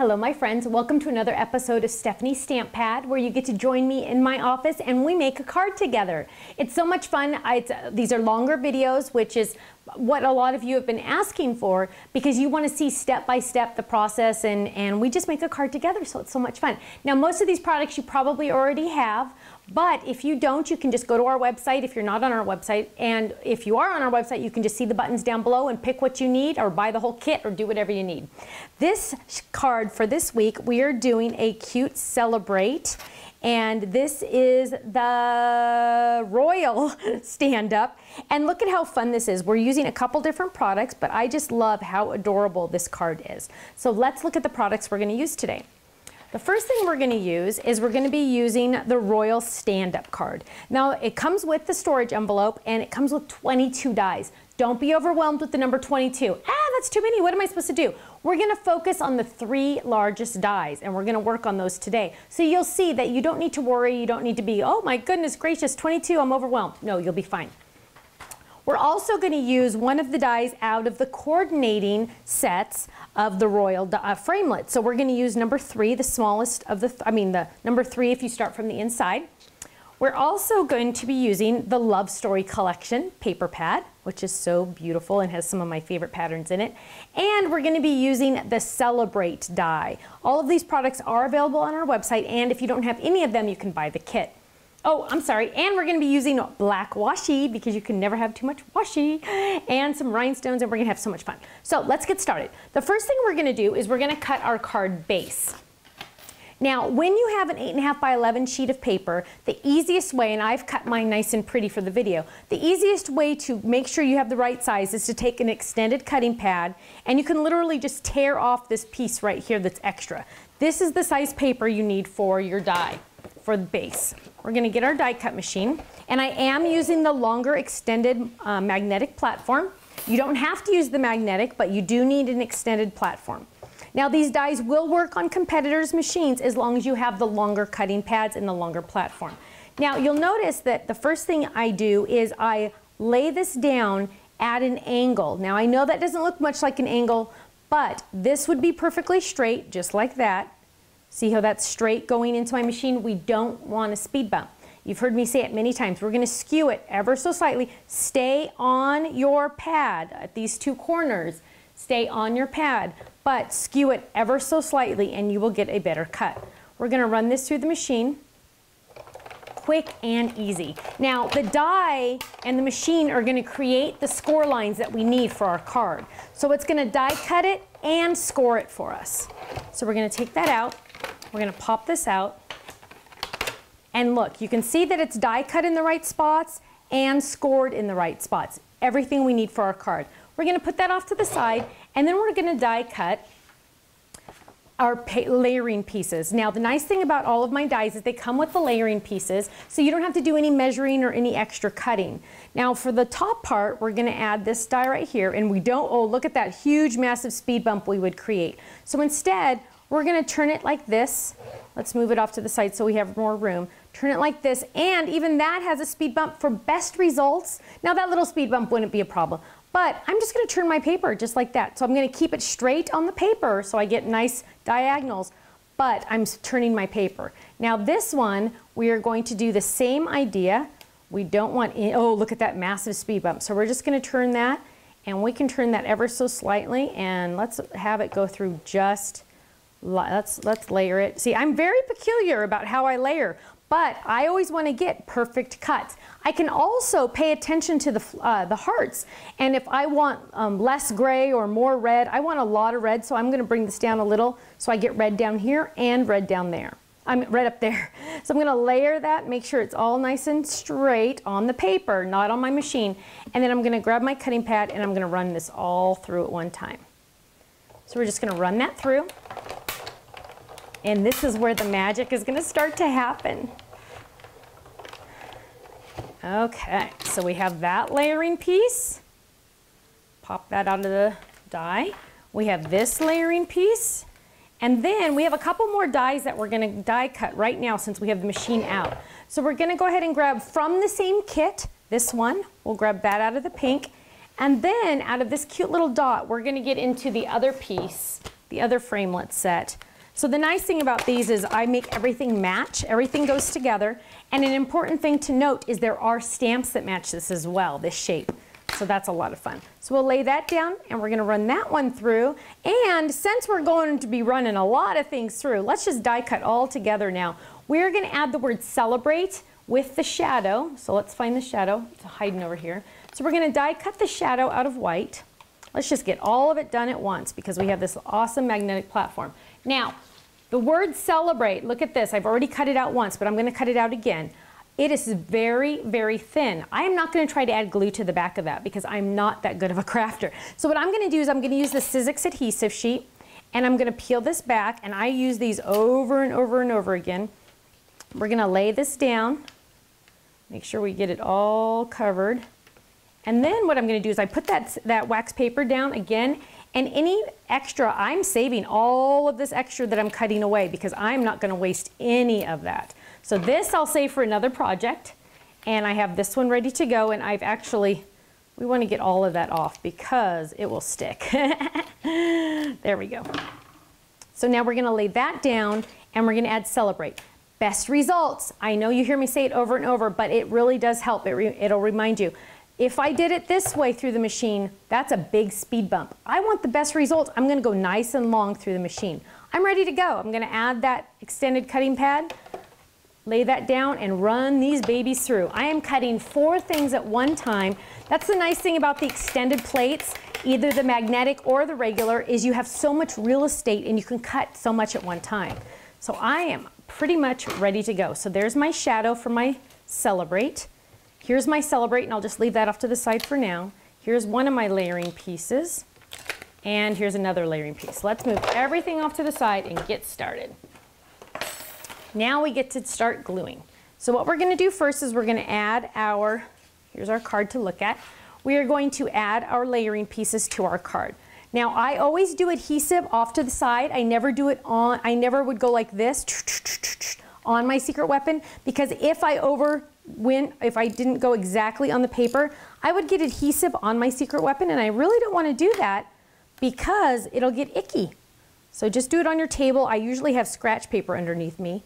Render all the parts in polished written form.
Hello my friends, welcome to another episode of Stephanie's Stamp Pad, where you get to join me in my office and we make a card together. It's so much fun. These are longer videos, which is what a lot of you have been asking for, because you want to see step by step the process, and we just make a card together, so it's so much fun. Now most of these products you probably already have, but if you don't, you can just go to our website if you're not on our website, and if you are on our website, you can just see the buttons down below and pick what you need, or buy the whole kit, or do whatever you need. This card for this week, we are doing a cute celebrate, and this is the Royal stand-up, and look at how fun this is. We're using a couple different products, but I just love how adorable this card is. So let's look at the products we're going to use today. The first thing we're going to use is we're going to be using the Royal stand-up card. Now it comes with the storage envelope, and it comes with 22 dies. Don't be overwhelmed with the number 22. That's too many. What am I supposed to do? We're going to focus on the 3 largest dies, and we're going to work on those today. So you'll see that you don't need to worry. You don't need to be, oh my goodness gracious, 22, I'm overwhelmed. No, you'll be fine. We're also going to use one of the dies out of the coordinating sets of the Royal framelit. So we're going to use number 3, the smallest of the number 3 if you start from the inside. We're also going to be using the Love Story Collection paper pad, which is so beautiful and has some of my favorite patterns in it. And we're going to be using the Celebrate die. All of these products are available on our website, and if you don't have any of them, you can buy the kit. Oh, I'm sorry, and we're going to be using black washi, because you can never have too much washi, and some rhinestones, and we're going to have so much fun. So let's get started. The first thing we're going to do is we're going to cut our card base. Now, when you have an 8.5 by 11 sheet of paper, the easiest way, and I've cut mine nice and pretty for the video, the easiest way to make sure you have the right size is to take an extended cutting pad, and you can literally just tear off this piece right here that's extra. This is the size paper you need for your die, for the base. We're going to get our die cut machine, and I am using the longer extended magnetic platform. You don't have to use the magnetic, but you do need an extended platform. Now these dies will work on competitors' machines as long as you have the longer cutting pads and the longer platform. Now you'll notice that the first thing I do is I lay this down at an angle. Now I know that doesn't look much like an angle, but this would be perfectly straight, just like that. See how that's straight going into my machine? We don't want a speed bump. You've heard me say it many times. We're going to skew it ever so slightly. Stay on your pad at these 2 corners. Stay on your pad, but skew it ever so slightly and you will get a better cut. We're going to run this through the machine. Quick and easy. Now the die and the machine are going to create the score lines that we need for our card. So it's going to die cut it and score it for us. So we're going to take that out. We're going to pop this out. And look, you can see that it's die cut in the right spots and scored in the right spots. Everything we need for our card. We're going to put that off to the side, and then we're going to die cut our layering pieces. Now the nice thing about all of my dies is they come with the layering pieces, so you don't have to do any measuring or any extra cutting. Now for the top part, we're going to add this die right here, and we don't, oh look at that huge massive speed bump we would create. So instead, we're going to turn it like this. Let's move it off to the side so we have more room. Turn it like this, and even that has a speed bump for best results. Now that little speed bump wouldn't be a problem, but I'm just going to turn my paper just like that. So I'm going to keep it straight on the paper so I get nice diagonals, but I'm turning my paper. Now this one, we are going to do the same idea. We don't want, oh look at that massive speed bump. So we're just going to turn that, and we can turn that ever so slightly, and let's have it go through just, let's layer it. See, I'm very peculiar about how I layer, but I always want to get perfect cuts. I can also pay attention to the hearts, and if I want less gray or more red, I want a lot of red, so I'm going to bring this down a little so I get red down here and red down there. Red up there. So I'm going to layer that, make sure it's all nice and straight on the paper, not on my machine, and then I'm going to grab my cutting pad and I'm going to run this all through at one time. So we're just going to run that through. And this is where the magic is going to start to happen. Okay, so we have that layering piece. Pop that out of the die. We have this layering piece. And then we have a couple more dies that we're going to die cut right now since we have the machine out. So we're going to go ahead and grab from the same kit, this one. We'll grab that out of the pink. And then out of this cute little dot, we're going to get into the other piece, the other framelit set. So the nice thing about these is I make everything match, everything goes together, and an important thing to note is there are stamps that match this as well, this shape. So that's a lot of fun. So we'll lay that down and we're gonna run that one through. And since we're going to be running a lot of things through, let's just die cut all together now. We're gonna add the word celebrate with the shadow. So let's find the shadow, it's hiding over here. So we're gonna die cut the shadow out of white. Let's just get all of it done at once because we have this awesome magnetic platform. Now, the word celebrate, look at this. I've already cut it out once, but I'm gonna cut it out again. It is very, very thin. I am not gonna try to add glue to the back of that because I'm not that good of a crafter. So what I'm gonna do is I'm gonna use the Sizzix adhesive sheet and I'm gonna peel this back, and I use these over and over and over again. We're gonna lay this down, make sure we get it all covered. And then what I'm gonna do is I put that wax paper down again, and any extra, I'm saving all of this extra that I'm cutting away because I'm not gonna waste any of that. So this I'll save for another project, and I have this one ready to go, and I've actually, we wanna get all of that off because it will stick. There we go. So now we're gonna lay that down and we're gonna add celebrate. Best results. I know you hear me say it over and over, but it really does help. It'll remind you. If I did it this way through the machine, that's a big speed bump. I want the best results. I'm gonna go nice and long through the machine. I'm ready to go. I'm gonna add that extended cutting pad, lay that down, and run these babies through. I am cutting 4 things at one time. That's the nice thing about the extended plates, either the magnetic or the regular, is you have so much real estate and you can cut so much at one time. So I am pretty much ready to go. So there's my shadow for my celebrate. Here's my celebrate, and I'll just leave that off to the side for now. Here's one of my layering pieces, and here's another layering piece. Let's move everything off to the side and get started. Now we get to start gluing. So what we're gonna do first is we're gonna add our, here's our card to look at. We are going to add our layering pieces to our card. Now I always do adhesive off to the side. I never do it on, I never would go like this on my secret weapon, because if I didn't go exactly on the paper, I would get adhesive on my secret weapon, and I really don't want to do that because it'll get icky. So just do it on your table. I usually have scratch paper underneath me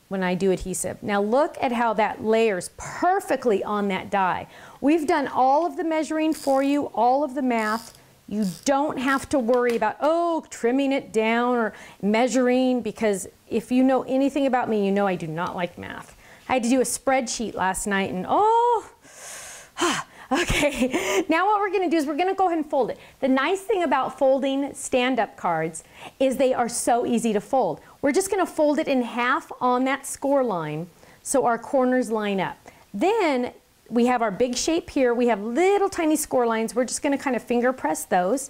when I do adhesive. Now look at how that layers perfectly on that die. We've done all of the measuring for you, all of the math. You don't have to worry about, oh, trimming it down or measuring, because if you know anything about me, you know I do not like math. I had to do a spreadsheet last night, and oh, okay. Now what we're gonna do is we're gonna go ahead and fold it. The nice thing about folding stand-up cards is they are so easy to fold. We're just gonna fold it in half on that score line so our corners line up. Then we have our big shape here. We have little tiny score lines. We're just gonna kind of finger press those.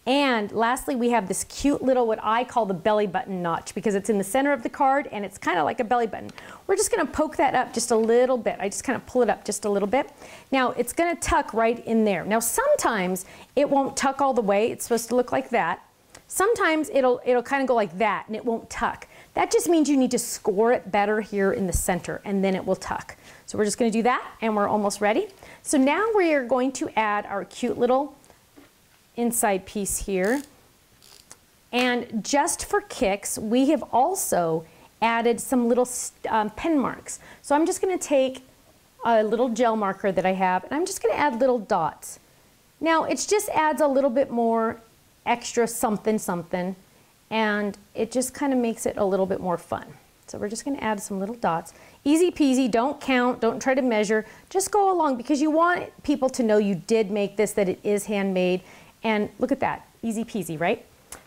And lastly, we have this cute little, what I call the belly button notch, because it's in the center of the card and it's kind of like a belly button. We're just gonna poke that up just a little bit. I just kind of pull it up just a little bit. Now it's gonna tuck right in there. Now sometimes it won't tuck all the way. It's supposed to look like that. Sometimes it'll kind of go like that and it won't tuck. That just means you need to score it better here in the center, and then it will tuck. So we're just gonna do that, and we're almost ready. So now we are going to add our cute little inside piece here. And just for kicks, we have also added some little pen marks. So I'm just gonna take a little gel marker that I have, and I'm just gonna add little dots. Now it just adds a little bit more extra something something, and it just kind of makes it a little bit more fun. So we're just gonna add some little dots. Easy peasy, don't count, don't try to measure, just go along, because you want people to know you did make this, that it is handmade. And look at that, easy peasy, right?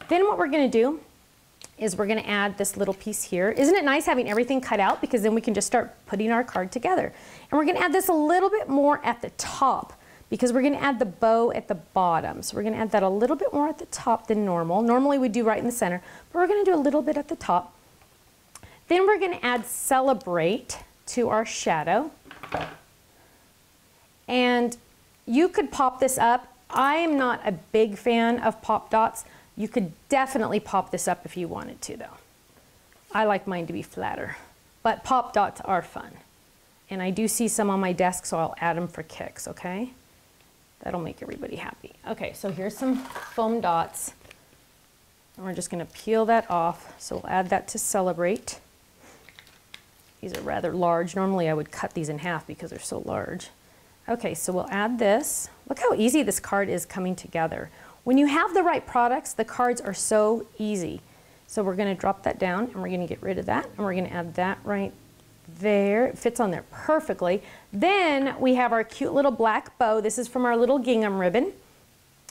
Then what we're gonna do is we're gonna add this little piece here. Isn't it nice having everything cut out, because then we can just start putting our card together. And we're gonna add this a little bit more at the top, because we're gonna add the bow at the bottom. So we're gonna add that a little bit more at the top than normal. Normally we do right in the center, but we're gonna do a little bit at the top. Then we're gonna add celebrate to our shadow. And you could pop this up. I am not a big fan of pop dots. You could definitely pop this up if you wanted to, though. I like mine to be flatter, but pop dots are fun. And I do see some on my desk, so I'll add them for kicks, okay? That'll make everybody happy. Okay, so here's some foam dots. And we're just going to peel that off. So we'll add that to celebrate. These are rather large. Normally I would cut these in half because they're so large. Okay, so we'll add this. Look how easy this card is coming together. When you have the right products, the cards are so easy. So we're going to drop that down and we're going to get rid of that. And we're going to add that right there. It fits on there perfectly. Then we have our cute little black bow. This is from our little gingham ribbon.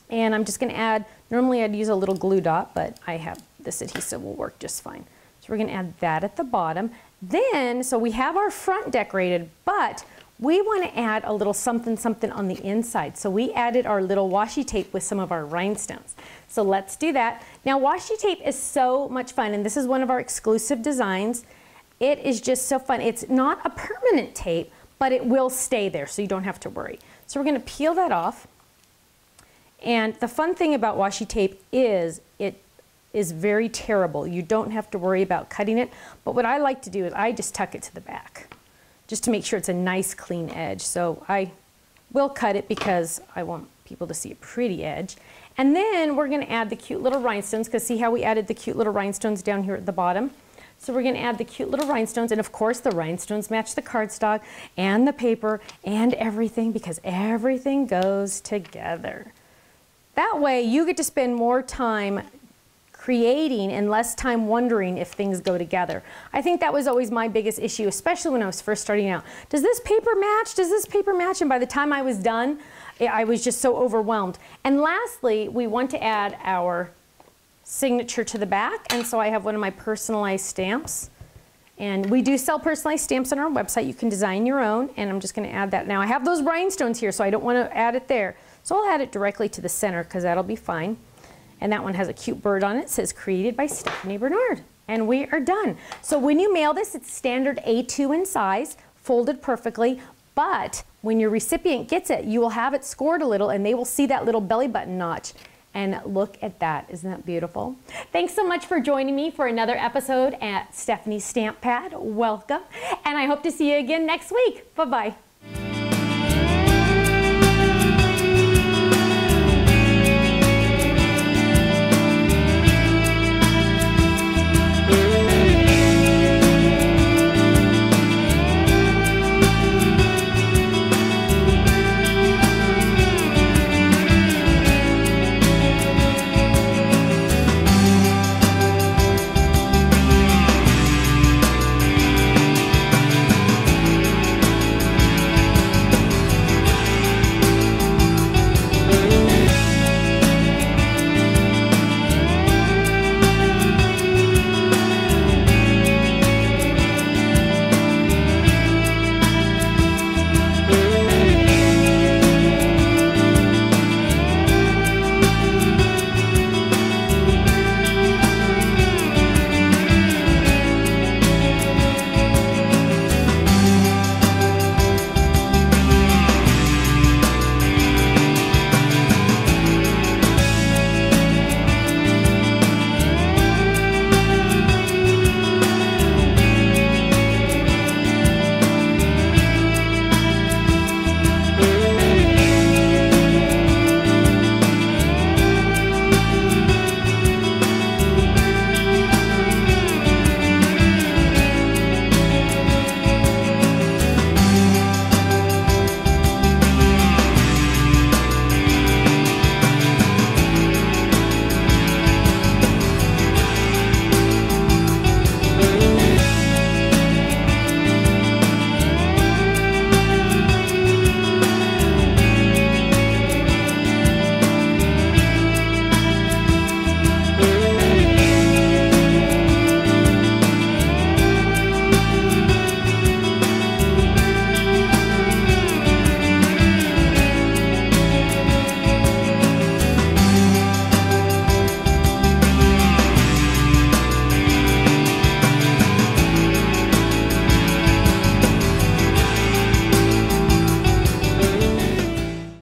And I'm just going to add, normally I'd use a little glue dot, but I have this adhesive will work just fine. So we're going to add that at the bottom. Then, so we have our front decorated, but we want to add a little something something on the inside. So we added our little washi tape with some of our rhinestones. So let's do that. Now washi tape is so much fun, and this is one of our exclusive designs. It is just so fun. It's not a permanent tape, but it will stay there, so you don't have to worry. So we're going to peel that off. And the fun thing about washi tape is it is very tearable. You don't have to worry about cutting it, but what I like to do is I just tuck it to the back just to make sure it's a nice clean edge. So I will cut it because I want people to see a pretty edge. And then we're going to add the cute little rhinestones, because see how we added the cute little rhinestones down here at the bottom? So we're going to add the cute little rhinestones, and of course the rhinestones match the cardstock and the paper and everything, because everything goes together. That way you get to spend more time creating and less time wondering if things go together. I think that was always my biggest issue, especially when I was first starting out. Does this paper match? Does this paper match? And by the time I was done, I was just so overwhelmed. And lastly, we want to add our signature to the back, and so I have one of my personalized stamps. And we do sell personalized stamps on our website. You can design your own, and I'm just going to add that. Now I have those rhinestones here, so I don't want to add it there. So I'll add it directly to the center because that'll be fine. And that one has a cute bird on it. It says created by Stephanie Barnard. And we are done. So when you mail this, it's standard A2 in size, folded perfectly. But when your recipient gets it, you will have it scored a little, and they will see that little belly button notch. And look at that. Isn't that beautiful? Thanks so much for joining me for another episode at Stephanie's Stamp Pad. Welcome. And I hope to see you again next week. Bye-bye.